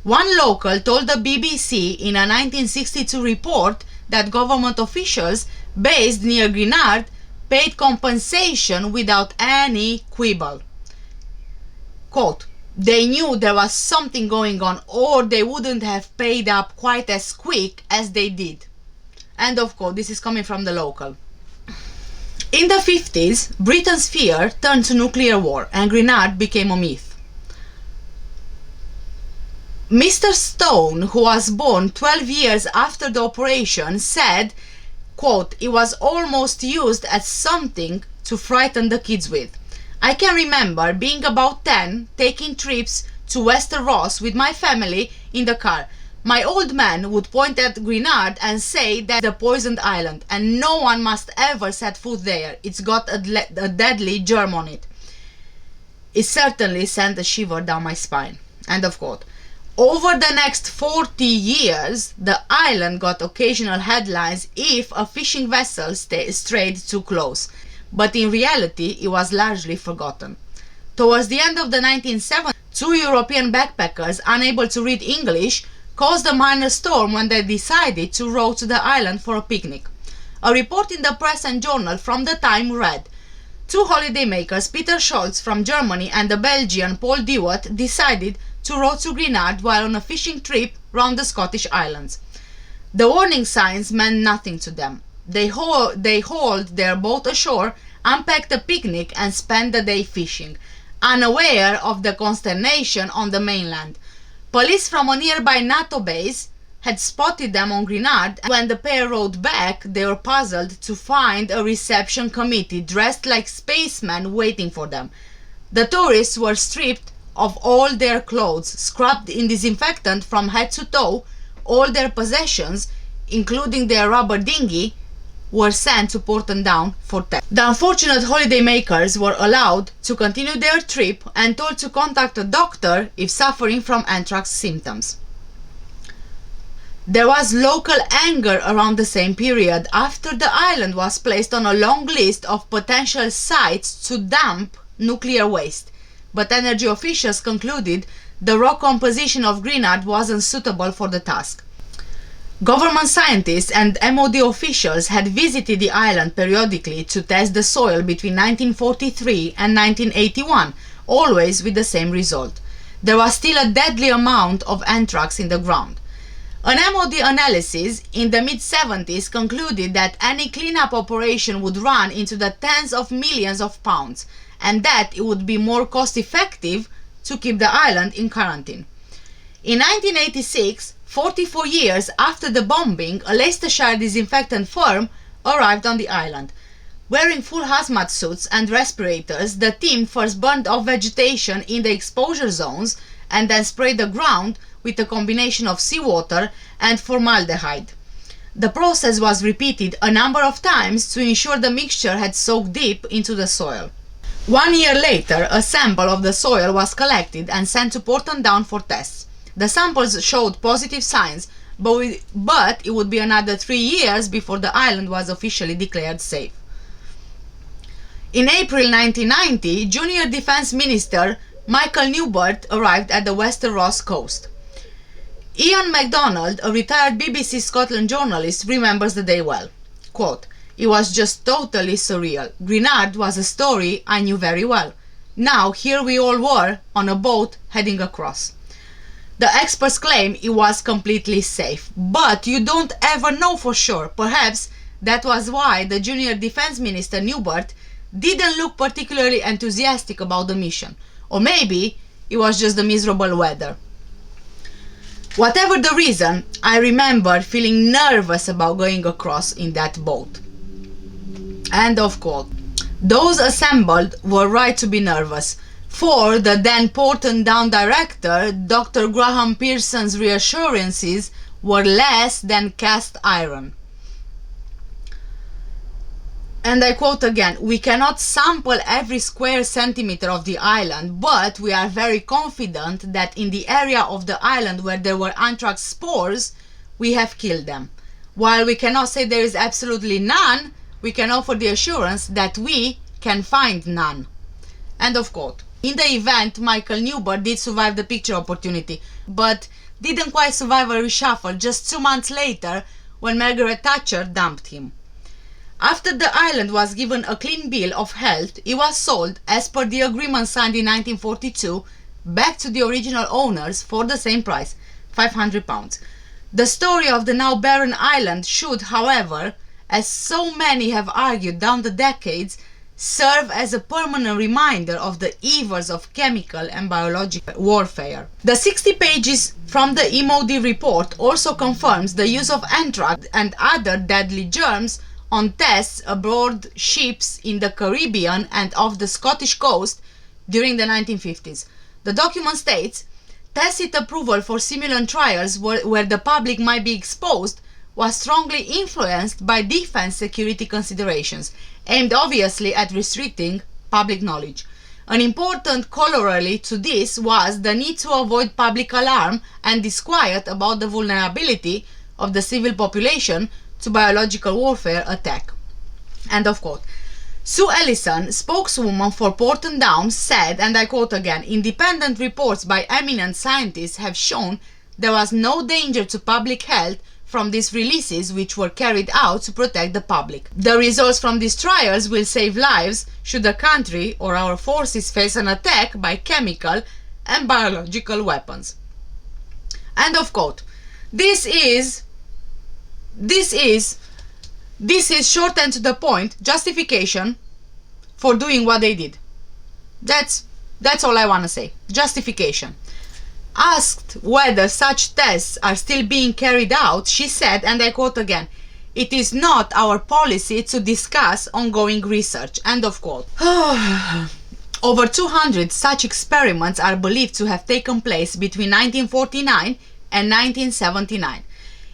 One local told the BBC in a 1962 report that government officials based near Grenard paid compensation without any quibble. Quote, "They knew there was something going on, or they wouldn't have paid up quite as quick as they did." End of quote. This is coming from the local. In the 50s, Britain's fear turned to nuclear war, and Grenard became a myth. Mr. Stone, who was born 12 years after the operation, said, quote, "It was almost used as something to frighten the kids with. I can remember being about 10, taking trips to Westeros with my family in the car. My old man would point at Grenard and say that's the poisoned island and no one must ever set foot there. It's got a deadly germ on it. It certainly sent a shiver down my spine." End of quote. Over the next 40 years, the island got occasional headlines if a fishing vessel strayed too close, but in reality it was largely forgotten. Towards the end of the 1970s, 2 European backpackers, unable to read English, caused a minor storm when they decided to row to the island for a picnic. A report in the press and journal from the time read, 2 holidaymakers, Peter Scholz from Germany and the Belgian Paul Dewat, decided to row to Grenard while on a fishing trip round the Scottish Islands. The warning signs meant nothing to them. They hauled their boat ashore, unpacked a picnic and spent the day fishing, unaware of the consternation on the mainland. Police from a nearby NATO base had spotted them on Grenard, and when the pair rowed back, they were puzzled to find a reception committee dressed like spacemen waiting for them. The tourists were stripped of all their clothes, scrubbed in disinfectant from head to toe. All their possessions, including their rubber dinghy, were sent to Porton Down for tests. The unfortunate holidaymakers were allowed to continue their trip and told to contact a doctor if suffering from anthrax symptoms. There was local anger around the same period after the island was placed on a long list of potential sites to dump nuclear waste. But energy officials concluded the rock composition of Grenard wasn't suitable for the task. Government scientists and MOD officials had visited the island periodically to test the soil between 1943 and 1981, always with the same result. there was still a deadly amount of anthrax in the ground. An MOD analysis in the mid-70s concluded that any cleanup operation would run into the tens of millions of pounds, and that it would be more cost-effective to keep the island in quarantine. In 1986, 44 years after the bombing, a Leicestershire disinfectant firm arrived on the island. Wearing full hazmat suits and respirators, the team first burned off vegetation in the exposure zones and then sprayed the ground with a combination of seawater and formaldehyde. The process was repeated a number of times to ensure the mixture had soaked deep into the soil. 1 year later, a sample of the soil was collected and sent to Porton Down for tests. The samples showed positive signs, but it would be another 3 years before the island was officially declared safe. In April 1990, Junior Defence Minister Michael Newbert arrived at the Western Ross coast. Ian MacDonald, a retired BBC Scotland journalist, remembers the day well. Quote, "It was just totally surreal. Grenard was a story I knew very well. Now here we all were on a boat heading across." The experts claim it was completely safe, but you don't ever know for sure. Perhaps that was why the Junior Defence Minister Newbert didn't look particularly enthusiastic about the mission. Or maybe it was just the miserable weather. Whatever the reason, I remember feeling nervous about going across in that boat. End of quote. Those assembled were right to be nervous, for the then Porton Down director, Dr. Graham Pearson's reassurances were less than cast iron. And I quote again, "We cannot sample every square centimeter of the island, but we are very confident that in the area of the island where there were anthrax spores, we have killed them. While we cannot say there is absolutely none, we can offer the assurance that we can find none." End of quote. In the event, Michael Newbert did survive the picture opportunity, but didn't quite survive a reshuffle just 2 months later when Margaret Thatcher dumped him. After the island was given a clean bill of health, it was sold, as per the agreement signed in 1942, back to the original owners for the same price, £500. The story of the now barren island should, however, as so many have argued down the decades, serve as a permanent reminder of the evils of chemical and biological warfare. The 60 pages from the MOD report also confirms the use of anthrax and other deadly germs on tests aboard ships in the Caribbean and off the Scottish coast during the 1950s. The document states, "Tacit approval for simulant trials where the public might be exposed was strongly influenced by defense security considerations, aimed obviously at restricting public knowledge. An important corollary to this was the need to avoid public alarm and disquiet about the vulnerability of the civil population to biological warfare attack." End of quote. Sue Ellison, spokeswoman for Porton Down, said, and I quote again, "Independent reports by eminent scientists have shown there was no danger to public health from these releases which were carried out to protect the public. The results from these trials will save lives should the country or our forces face an attack by chemical and biological weapons." End of quote. This is short and to the point justification for doing what they did. That's all I want to say. Justification. Asked whether such tests are still being carried out, she said, and I quote again, "It is not our policy to discuss ongoing research." End of quote. Over 200 such experiments are believed to have taken place between 1949 and 1979.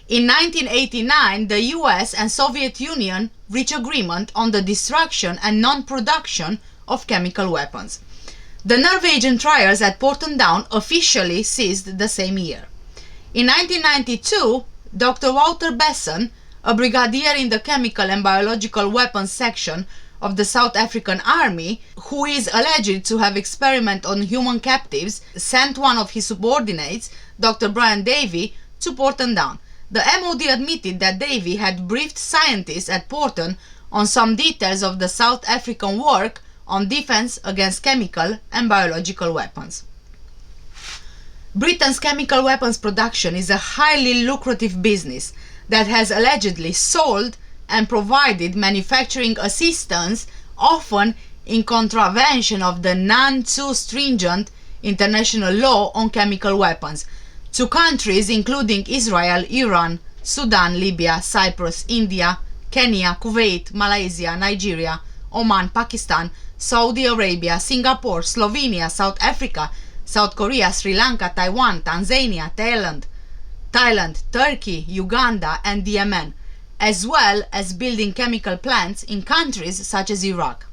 In 1989, the US and Soviet Union reached agreement on the destruction and non-production of chemical weapons. The nerve agent trials at Porton Down officially ceased the same year. In 1992, Dr. Walter Besson, a brigadier in the chemical and biological weapons section of the South African Army, who is alleged to have experimented on human captives, sent one of his subordinates, Dr. Brian Davey, to Porton Down. The MOD admitted that Davey had briefed scientists at Porton on some details of the South African work on defense against chemical and biological weapons. Britain's chemical weapons production is a highly lucrative business that has allegedly sold and provided manufacturing assistance, often in contravention of the none-too stringent international law on chemical weapons, to countries including Israel, Iran, Sudan, Libya, Cyprus, India, Kenya, Kuwait, Malaysia, Nigeria, Oman, Pakistan, Saudi Arabia, Singapore, Slovenia, South Africa, South Korea, Sri Lanka, Taiwan, Tanzania, Thailand, Turkey, Uganda, and Yemen, as well as building chemical plants in countries such as Iraq.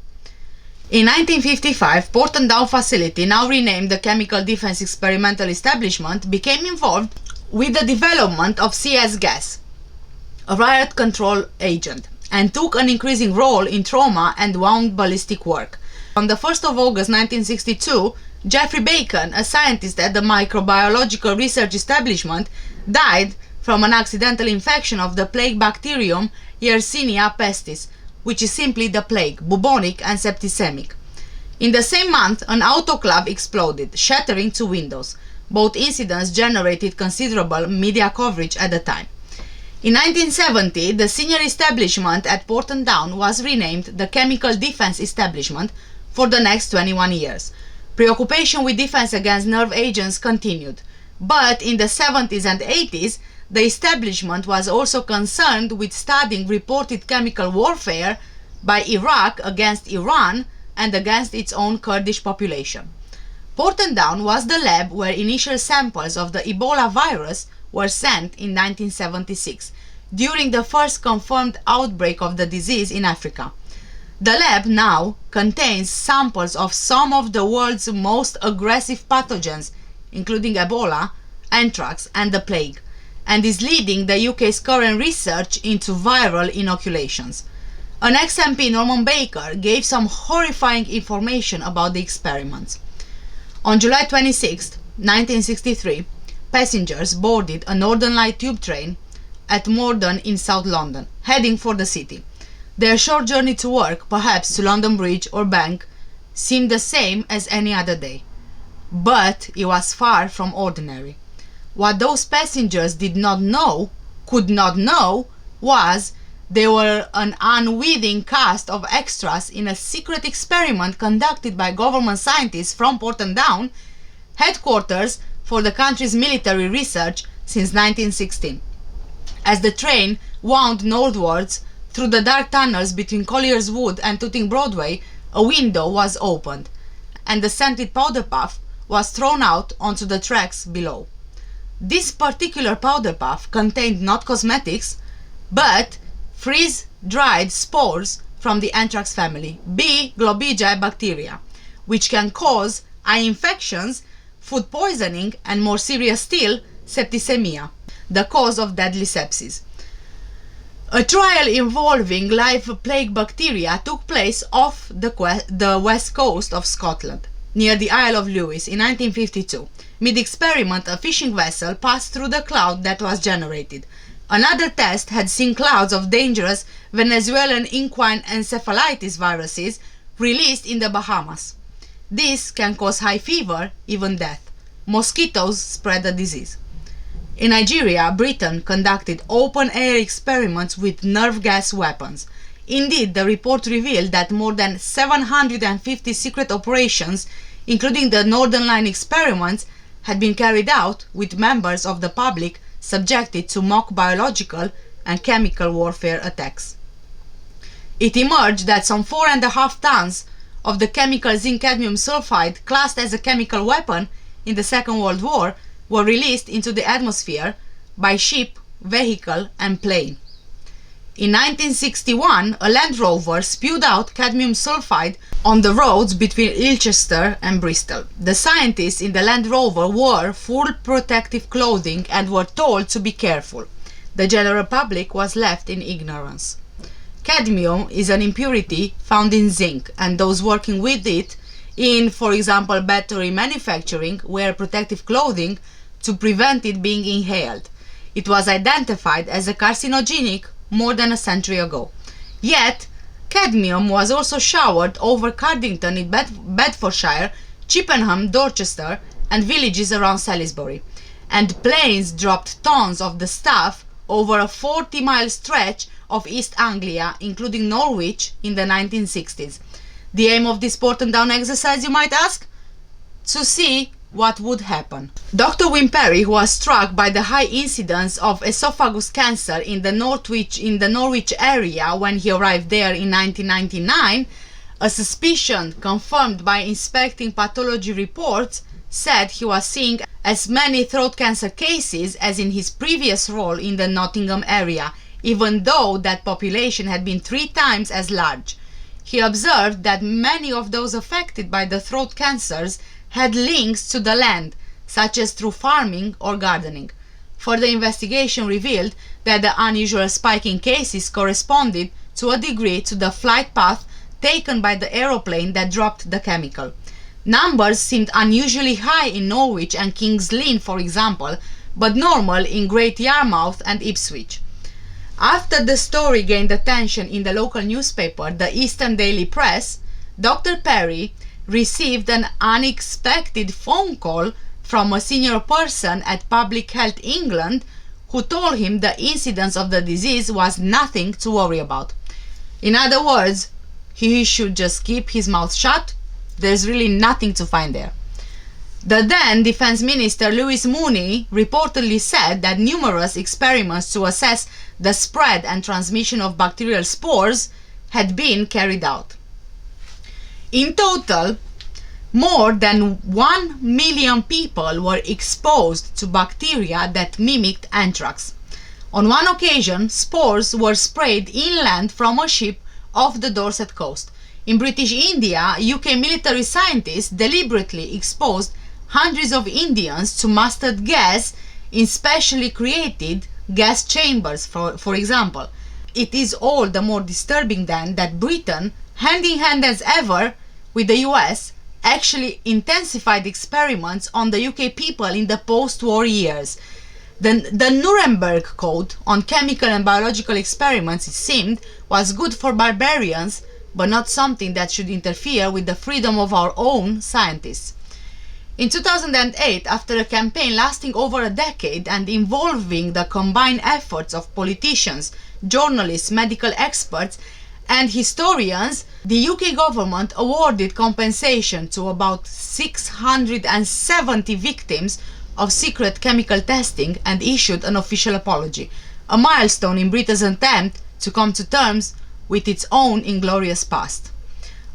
In 1955, PORTON DOWN facility, now renamed the Chemical Defense Experimental Establishment, became involved with the development of CS gas, a riot control agent, and took an increasing role in trauma and wound ballistic work. On the 1st of August 1962, Geoffrey Bacon, a scientist at the Microbiological Research Establishment, died from an accidental infection of the plague bacterium Yersinia pestis, which is simply the plague, bubonic and septicemic. In the same month, an autoclave exploded, shattering 2 windows. Both incidents generated considerable media coverage at the time. In 1970, the senior establishment at Porton Down was renamed the Chemical Defense Establishment for the next 21 years. Preoccupation with defense against nerve agents continued, but in the 70s and 80s, the establishment was also concerned with studying reported chemical warfare by Iraq against Iran and against its own Kurdish population. Porton Down was the lab where initial samples of the Ebola virus were sent in 1976, during the first confirmed outbreak of the disease in Africa. The lab now contains samples of some of the world's most aggressive pathogens, including Ebola, anthrax, and the plague, and is leading the UK's current research into viral inoculations. An ex-MP, Norman Baker, gave some horrifying information about the experiments. On July 26, 1963, passengers boarded a Northern Light tube train at Morden in South London, heading for the city. Their short journey to work, perhaps to London Bridge or Bank, seemed the same as any other day. But it was far from ordinary. What those passengers did not know, could not know, was they were an unwitting cast of extras in a secret experiment conducted by government scientists from Porton Down, headquarters for the country's military research since 1916. As the train wound northwards through the dark tunnels between Collier's Wood and Tooting Broadway, a window was opened, and the scented powder puff was thrown out onto the tracks below. This particular powder puff contained not cosmetics, but freeze-dried spores from the anthrax family, B. globigerina bacteria, which can cause eye infections, food poisoning, and more serious still, septicemia, the cause of deadly sepsis. A trial involving live plague bacteria took place off the west coast of Scotland, near the Isle of Lewis, in 1952. Mid-experiment, a fishing vessel passed through the cloud that was generated. Another test had seen clouds of dangerous Venezuelan equine encephalitis viruses released in the Bahamas. This can cause high fever, even death. Mosquitoes spread the disease. In Nigeria, Britain conducted open-air experiments with nerve gas weapons. Indeed, the report revealed that more than 750 secret operations, including the Northern Line experiments, had been carried out with members of the public subjected to mock biological and chemical warfare attacks. It emerged that some 4.5 tons of the chemical zinc cadmium sulfide, classed as a chemical weapon in the Second World War, were released into the atmosphere by ship, vehicle, and plane. In 1961, a Land Rover spewed out cadmium sulfide on the roads between Ilchester and Bristol. The scientists in the Land Rover wore full protective clothing and were told to be careful. The general public was left in ignorance. Cadmium is an impurity found in zinc, and those working with it in, for example, battery manufacturing, wear protective clothing to prevent it being inhaled. It was identified as a carcinogenic more than a century ago. Yet, cadmium was also showered over Cardington in Bedfordshire, Chippenham, Dorchester, and villages around Salisbury, and planes dropped tons of the stuff over a 40-mile stretch of East Anglia, including Norwich, in the 1960s. The aim of this Porton Down exercise, you might ask? To see what would happen. Dr. Wim Perry, who was struck by the high incidence of esophagus cancer in the Norwich area when he arrived there in 1999, a suspicion confirmed by inspecting pathology reports, said he was seeing as many throat cancer cases as in his previous role in the Nottingham area, even though that population had been 3 times as large. He observed that many of those affected by the throat cancers had links to the land, such as through farming or gardening. Further investigation revealed that the unusual spike in cases corresponded to a degree to the flight path taken by the aeroplane that dropped the chemical. Numbers seemed unusually high in Norwich and King's Lynn, for example, but normal in Great Yarmouth and Ipswich. After the story gained attention in the local newspaper, the Eastern Daily Press, Dr. Perry received an unexpected phone call from a senior person at Public Health England who told him the incidence of the disease was nothing to worry about. In other words, he should just keep his mouth shut. There's really nothing to find there. The then Defense Minister Louis Mooney reportedly said that numerous experiments to assess the spread and transmission of bacterial spores had been carried out. In total, more than 1 million people were exposed to bacteria that mimicked anthrax. On one occasion, spores were sprayed inland from a ship off the Dorset coast. In British India, UK military scientists deliberately exposed hundreds of Indians to mustard gas in specially created gas chambers, for example. It is all the more disturbing then that Britain, hand in hand as ever with the US, actually intensified experiments on the UK people in the post-war years. The Nuremberg Code on chemical and biological experiments, it seemed, was good for barbarians, but not something that should interfere with the freedom of our own scientists. In 2008, after a campaign lasting over a decade and involving the combined efforts of politicians, journalists, medical experts, and historians, the UK government awarded compensation to about 670 victims of secret chemical testing and issued an official apology, a milestone in Britain's attempt to come to terms with its own inglorious past.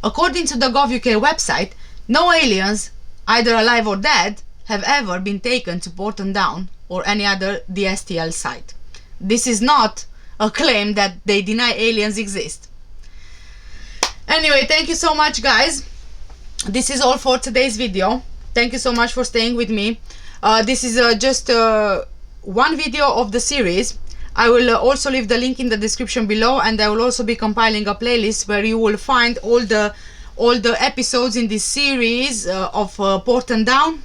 According to the Gov.uk website, no aliens, either alive or dead, have ever been taken to Porton Down or any other DSTL site. This is not a claim that they deny aliens exist. Anyway, thank you so much, guys. This is all for today's video. Thank you so much for staying with me. This is just one video of the series. I will also leave the link in the description below, and I will also be compiling a playlist where you will find all the episodes in this series of Porton Down,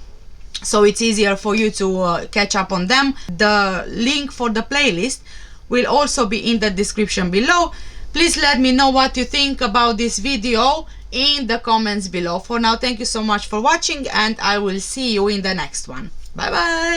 so it's easier for you to catch up on them. The link for the playlist will also be in the description below. Please let me know what you think about this video in the comments below. For now, thank you so much for watching, and I will see you in the next one. Bye bye.